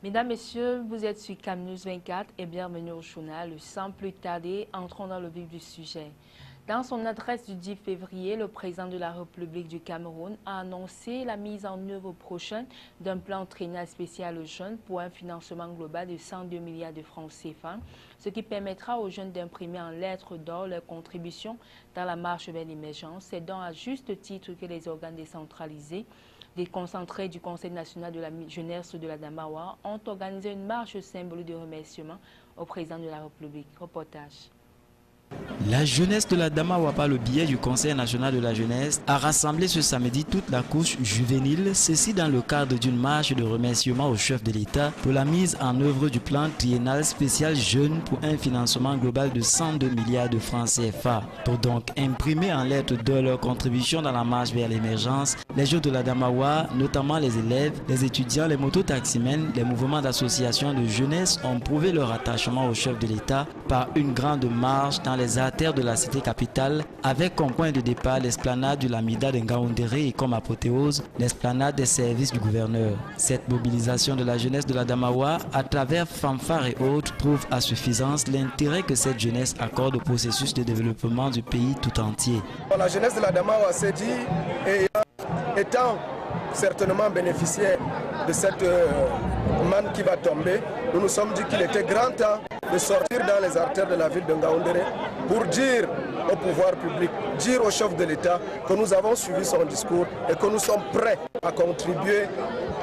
Mesdames, Messieurs, vous êtes sur CamNews 24 et bienvenue au journal. Sans plus tarder, entrons dans le vif du sujet. Dans son adresse du 10 février, le président de la République du Cameroun a annoncé la mise en œuvre prochaine d'un plan triennal spécial aux jeunes pour un financement global de 102 milliards de francs CFA, ce qui permettra aux jeunes d'imprimer en lettres d'or leur contribution dans la marche vers l'émergence. C'est donc à juste titre que les organes décentralisés déconcentrés du Conseil national de la jeunesse de la Damawa ont organisé une marche symbolique de remerciement au président de la République. Reportage. La jeunesse de la Damawa, par le biais du Conseil national de la jeunesse, a rassemblé ce samedi toute la couche juvénile, ceci dans le cadre d'une marche de remerciement au chef de l'État pour la mise en œuvre du plan triennal spécial jeunes pour un financement global de 102 milliards de francs CFA. Pour donc imprimer en lettres de leur contribution dans la marche vers l'émergence, les jeunes de la Damawa, notamment les élèves, les étudiants, les mototaximens, les mouvements d'association de jeunesse ont prouvé leur attachement au chef de l'État par une grande marche dans les artères de la cité capitale, avec comme point de départ l'esplanade du Lamida de Ngaoundéré et comme apothéose l'esplanade des services du gouverneur. Cette mobilisation de la jeunesse de la Damawa, à travers fanfares et autres, prouve à suffisance l'intérêt que cette jeunesse accorde au processus de développement du pays tout entier. La jeunesse de la Damawa s'est dit, et étant certainement bénéficiaire de cette manne qui va tomber, nous nous sommes dit qu'il était grand temps de sortir dans les artères de la ville de Ngaoundéré pour dire au pouvoir public, dire au chef de l'État que nous avons suivi son discours et que nous sommes prêts à contribuer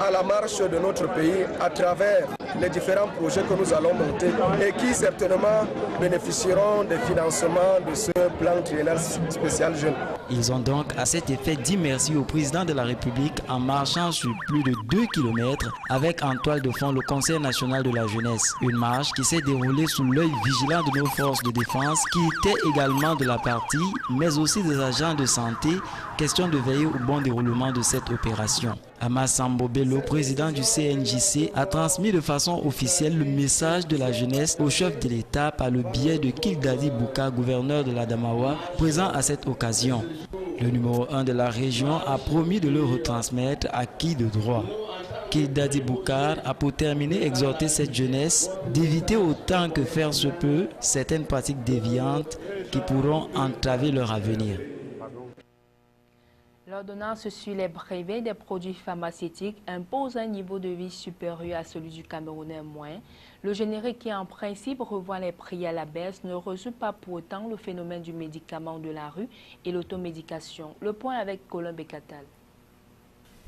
à la marche de notre pays à travers les différents projets que nous allons monter et qui certainement bénéficieront des financements de ce plan triennal spécial jeune. Ils ont donc à cet effet dit merci au président de la République en marchant sur plus de 2 km avec en toile de fond le Conseil national de la jeunesse. Une marche qui s'est déroulée sous l'œil vigilant de nos forces de défense qui étaient également de la partie, mais aussi des agents de santé, question de veiller au bon déroulement de cette opération. Amassambo Bello, président du CNJC, a transmis de façon officielle le message de la jeunesse au chef de l'État par le biais de Kildadi Bouka, gouverneur de la Damawa, présent à cette occasion. Le numéro 1 de la région a promis de le retransmettre à qui de droit. Kildadi Boukar a pour terminer exhorté cette jeunesse d'éviter autant que faire se peut certaines pratiques déviantes qui pourront entraver leur avenir. L'ordonnance sur les brevets des produits pharmaceutiques impose un niveau de vie supérieur à celui du Camerounais moyen. Le générique qui en principe revoit les prix à la baisse ne résout pas pour autant le phénomène du médicament de la rue et l'automédication. Le point avec Colin Bekatal.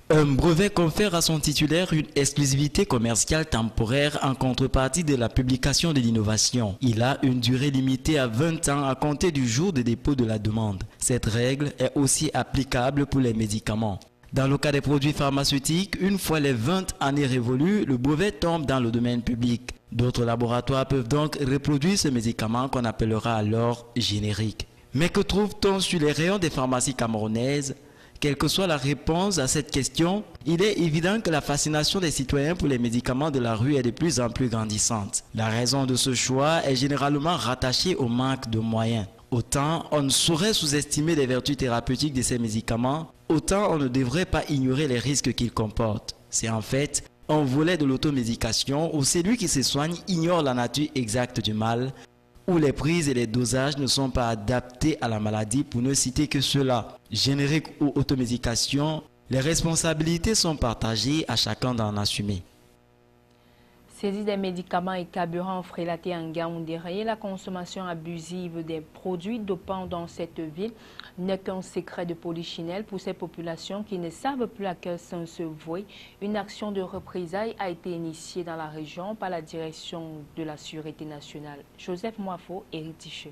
Un brevet confère à son titulaire une exclusivité commerciale temporaire en contrepartie de la publication de l'innovation. Il a une durée limitée à 20 ans à compter du jour de dépôt de la demande. Cette règle est aussi applicable pour les médicaments. Dans le cas des produits pharmaceutiques, une fois les 20 années révolues, le brevet tombe dans le domaine public. D'autres laboratoires peuvent donc reproduire ce médicament qu'on appellera alors générique. Mais que trouve-t-on sur les rayons des pharmacies camerounaises ? Quelle que soit la réponse à cette question, il est évident que la fascination des citoyens pour les médicaments de la rue est de plus en plus grandissante. La raison de ce choix est généralement rattachée au manque de moyens. Autant on ne saurait sous-estimer les vertus thérapeutiques de ces médicaments, autant on ne devrait pas ignorer les risques qu'ils comportent. C'est en fait un volet de l'automédication où celui qui se soigne ignore la nature exacte du mal, où les prises et les dosages ne sont pas adaptés à la maladie, pour ne citer que cela. Générique ou automédication, les responsabilités sont partagées, à chacun d'en assumer. Saisie des médicaments et carburants frélatés en Ngaoundéré, la consommation abusive des produits dopants dans cette ville n'est qu'un secret de polichinelle pour ces populations qui ne savent plus à quel sens se vouer. Une action de représailles a été initiée dans la région par la direction de la Sûreté nationale. Joseph Moifo et Ritiche.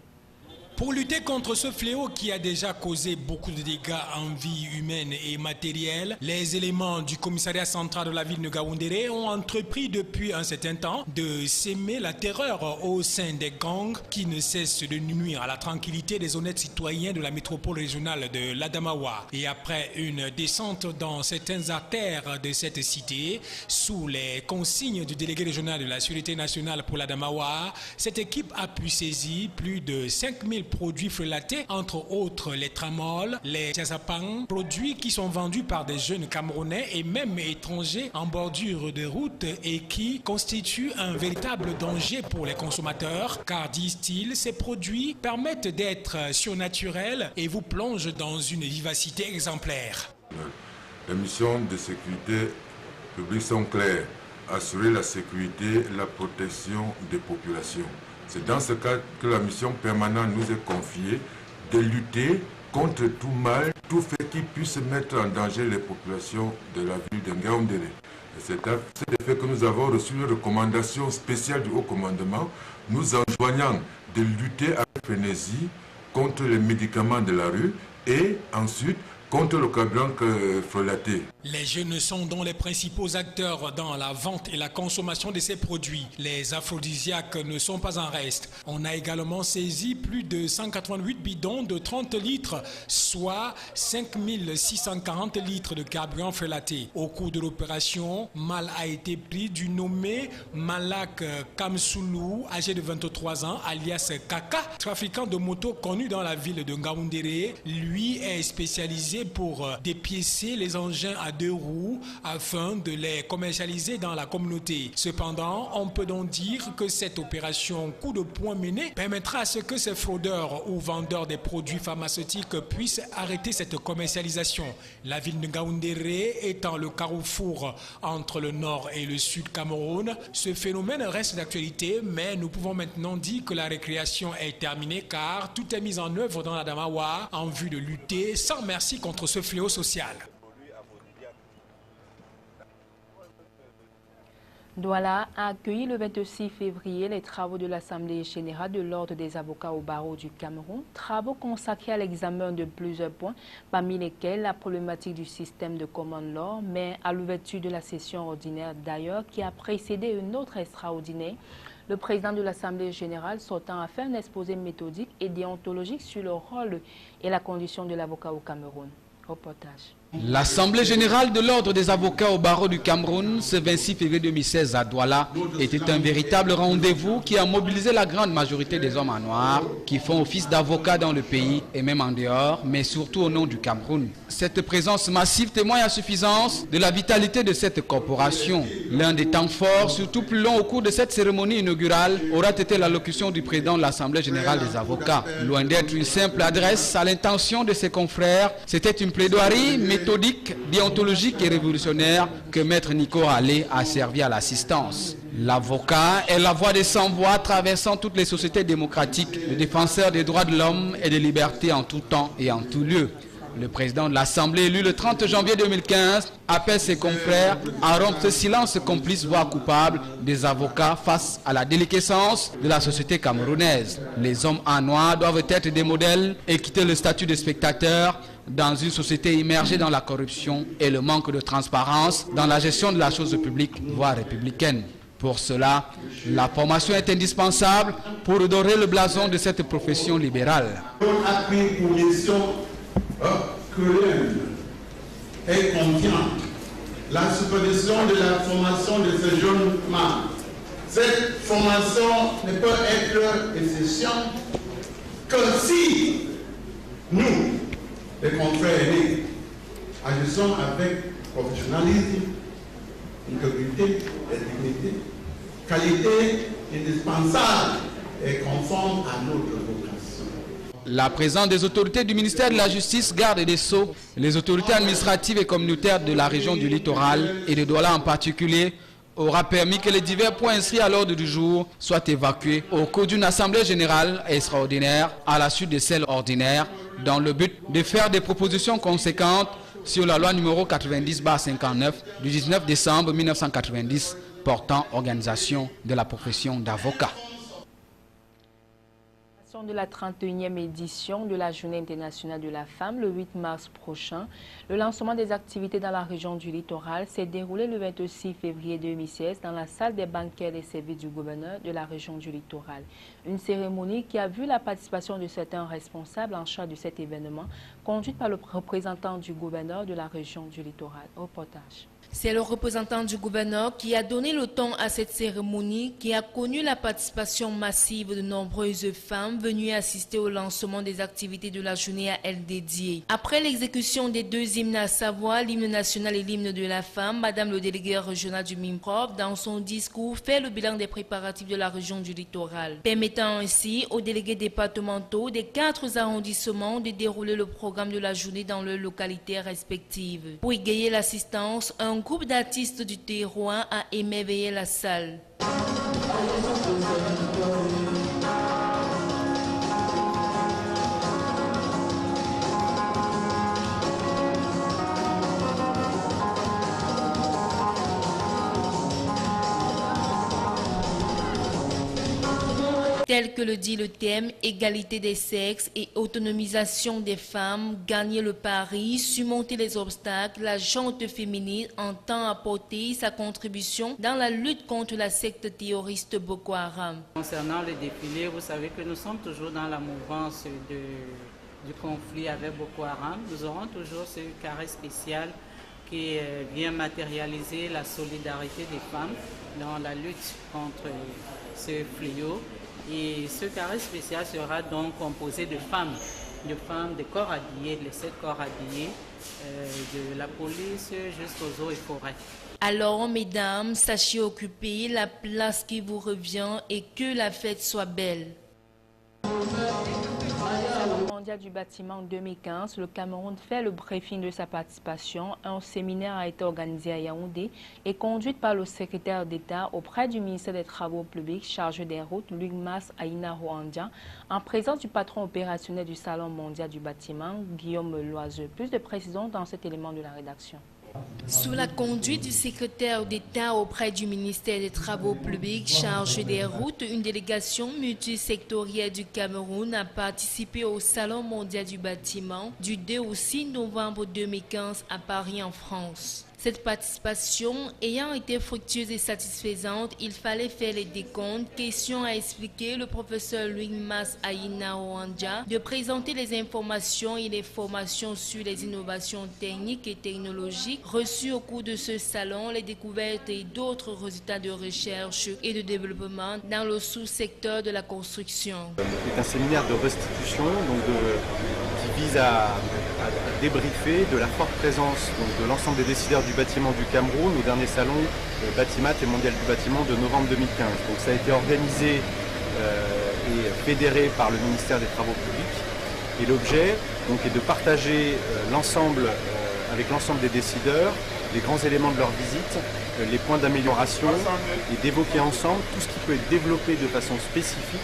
Pour lutter contre ce fléau qui a déjà causé beaucoup de dégâts en vie humaine et matérielle, les éléments du commissariat central de la ville de Ngaoundéré ont entrepris depuis un certain temps de s'aimer la terreur au sein des gangs qui ne cessent de nuire à la tranquillité des honnêtes citoyens de la métropole régionale de l'Adamawa. Et après une descente dans certaines artères de cette cité, sous les consignes du délégué régional de la Sûreté nationale pour l'Adamawa, cette équipe a pu saisir plus de 5000 produits frelatés, entre autres les tramoles, les diazapam, produits qui sont vendus par des jeunes Camerounais et même étrangers en bordure de route et qui constituent un véritable danger pour les consommateurs, car, disent-ils, ces produits permettent d'être surnaturels et vous plongent dans une vivacité exemplaire. Les missions de sécurité publique sont claires: assurer la sécurité et la protection des populations. C'est dans ce cadre que la mission permanente nous est confiée de lutter contre tout mal, tout fait qui puisse mettre en danger les populations de la ville de Ngaoundéré. C'est à cet effet que nous avons reçu une recommandation spéciale du haut commandement nous enjoignant de lutter avec frénésie contre les médicaments de la rue et ensuite contre le carburant frelaté. Les jeunes sont donc les principaux acteurs dans la vente et la consommation de ces produits. Les aphrodisiaques ne sont pas en reste. On a également saisi plus de 188 bidons de 30 litres, soit 5640 litres de carburant frelaté. Au cours de l'opération, mal a été pris du nommé Malak Kamsoulou, âgé de 23 ans, alias Kaka, trafiquant de motos connu dans la ville de Ngaoundéré. Lui est spécialisé pour dépiécer les engins à 2 roues afin de les commercialiser dans la communauté. Cependant, on peut donc dire que cette opération coup de poing menée permettra à ce que ces fraudeurs ou vendeurs des produits pharmaceutiques puissent arrêter cette commercialisation. La ville de Ngaoundéré étant le carrefour entre le nord et le sud Cameroun, ce phénomène reste d'actualité, mais nous pouvons maintenant dire que la récréation est terminée car tout est mis en œuvre dans la Damawa en vue de lutter sans merci contre ce fléau social. Douala a accueilli le 26 février les travaux de l'Assemblée générale de l'Ordre des avocats au barreau du Cameroun, travaux consacrés à l'examen de plusieurs points, parmi lesquels la problématique du système de common law, mais à l'ouverture de la session ordinaire d'ailleurs qui a précédé une autre extraordinaire. Le président de l'Assemblée générale sortant a fait un exposé méthodique et déontologique sur le rôle et la condition de l'avocat au Cameroun. Reportage. L'Assemblée générale de l'Ordre des avocats au barreau du Cameroun, ce 26 février 2016 à Douala, était un véritable rendez-vous qui a mobilisé la grande majorité des hommes en noir qui font office d'avocats dans le pays et même en dehors, mais surtout au nom du Cameroun. Cette présence massive témoigne à suffisance de la vitalité de cette corporation. L'un des temps forts, surtout plus long au cours de cette cérémonie inaugurale, aura été l'allocution du président de l'Assemblée générale des avocats. Loin d'être une simple adresse à l'intention de ses confrères, c'était une plaidoirie méthodique, déontologique et révolutionnaire que Maître Nico Ralé a servi à l'assistance. L'avocat est la voix des sans-voix traversant toutes les sociétés démocratiques, le défenseur des droits de l'homme et des libertés en tout temps et en tout lieu. Le président de l'Assemblée, élu le 30 janvier 2015, appelle ses confrères à rompre ce silence complice, voire coupable, des avocats face à la déliquescence de la société camerounaise. Les hommes en noir doivent être des modèles et quitter le statut de spectateur dans une société immergée dans la corruption et le manque de transparence dans la gestion de la chose publique, voire républicaine. Pour cela, la formation est indispensable pour redorer le blason de cette profession libérale. On a pris pour mission que l'un est confiant la supervision de la formation de ces jeunes membres. Cette formation ne peut être exception que si nous, les confrères aînés, agissons avec professionnalisme, intégrité et dignité, qualité indispensable et conforme à notre vocation. La présence des autorités du ministère de la Justice, garde des Sceaux, les autorités administratives et communautaires de la région du littoral et de Douala en particulier aura permis que les divers points inscrits à l'ordre du jour soient évacués au cours d'une assemblée générale extraordinaire à la suite de celle ordinaire dans le but de faire des propositions conséquentes sur la loi numéro 90/59 du 19 décembre 1990 portant organisation de la profession d'avocat. De la 31e édition de la Journée internationale de la femme, le 8 mars prochain. Le lancement des activités dans la région du littoral s'est déroulé le 26 février 2016 dans la salle des banquets et services du gouverneur de la région du littoral. Une cérémonie qui a vu la participation de certains responsables en charge de cet événement, conduite par le représentant du gouverneur de la région du littoral. Reportage. C'est le représentant du gouverneur qui a donné le ton à cette cérémonie qui a connu la participation massive de nombreuses femmes venus assister au lancement des activités de la journée à elle dédiée. Après l'exécution des deux hymnes à savoir l'hymne national et l'hymne de la femme, Madame le délégué régional du MINPROF, dans son discours, fait le bilan des préparatifs de la région du littoral, permettant ainsi aux délégués départementaux des 4 arrondissements de dérouler le programme de la journée dans leurs localités respectives. Pour égayer l'assistance, un groupe d'artistes du terroir a émerveillé la salle. Tel que le dit le thème, égalité des sexes et autonomisation des femmes, gagner le pari, surmonter les obstacles, la gente féminine entend apporter sa contribution dans la lutte contre la secte terroriste Boko Haram. Concernant le défilé, vous savez que nous sommes toujours dans la mouvance du conflit avec Boko Haram. Nous aurons toujours ce carré spécial qui vient matérialiser la solidarité des femmes dans la lutte contre ce fléau. Et ce carré spécial sera donc composé de femmes, de corps habillés, les 7 corps habillés, de la police jusqu'aux eaux et forêts. Alors, mesdames, sachez occuper la place qui vous revient et que la fête soit belle. Mondial du bâtiment 2015, le Cameroun fait le briefing de sa participation. Un séminaire a été organisé à Yaoundé et conduit par le secrétaire d'État auprès du ministère des Travaux publics chargé des routes, Luc Mas Aïna Rwanda, en présence du patron opérationnel du Salon mondial du bâtiment, Guillaume Loiseux. Plus de précisions dans cet élément de la rédaction. Sous la conduite du secrétaire d'État auprès du ministère des Travaux publics chargé des routes, une délégation multisectorielle du Cameroun a participé au Salon mondial du bâtiment du 2 au 6 novembre 2015 à Paris en France. Cette participation ayant été fructueuse et satisfaisante, il fallait faire les décomptes. Question à expliquer le professeur Louis Mas Aïna Ouandja de présenter les informations et les formations sur les innovations techniques et technologiques reçues au cours de ce salon, les découvertes et d'autres résultats de recherche et de développement dans le sous-secteur de la construction. C'est un séminaire de restitution qui vise à débriefer de la forte présence de l'ensemble des décideurs du bâtiment du Cameroun au dernier salon Batimat et mondial du bâtiment de novembre 2015. Donc ça a été organisé et fédéré par le ministère des Travaux publics et l'objet est de partager avec l'ensemble des décideurs les grands éléments de leur visite, les points d'amélioration et d'évoquer ensemble tout ce qui peut être développé de façon spécifique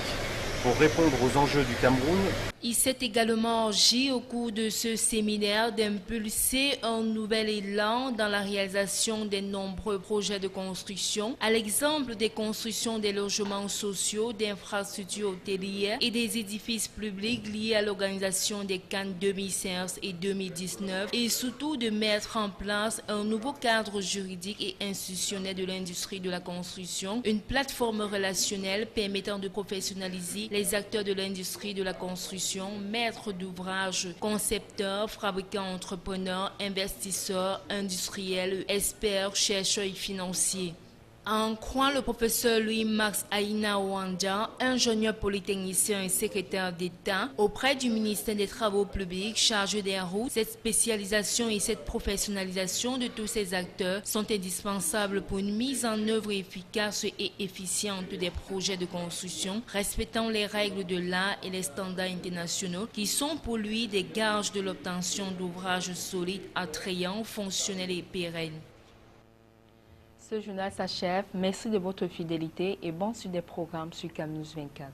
pour répondre aux enjeux du Cameroun. Il s'est également agi au cours de ce séminaire d'impulser un nouvel élan dans la réalisation des nombreux projets de construction, à l'exemple des constructions des logements sociaux, d'infrastructures hôtelières et des édifices publics liés à l'organisation des Cannes 2016 et 2019 et surtout de mettre en place un nouveau cadre juridique et institutionnel de l'industrie de la construction, une plateforme relationnelle permettant de professionnaliser les acteurs de l'industrie de la construction, maîtres d'ouvrage, concepteurs, fabricants, entrepreneurs, investisseurs, industriels, experts, chercheurs et financiers. En croit le professeur Louis-Max Aïna Ouandja, ingénieur polytechnicien et secrétaire d'État auprès du ministère des Travaux publics chargé des routes, cette spécialisation et cette professionnalisation de tous ces acteurs sont indispensables pour une mise en œuvre efficace et efficiente des projets de construction, respectant les règles de l'art et les standards internationaux qui sont pour lui des gages de l'obtention d'ouvrages solides, attrayants, fonctionnels et pérennes. Ce journal s'achève. Merci de votre fidélité et bon suite des programmes sur CamNews 24.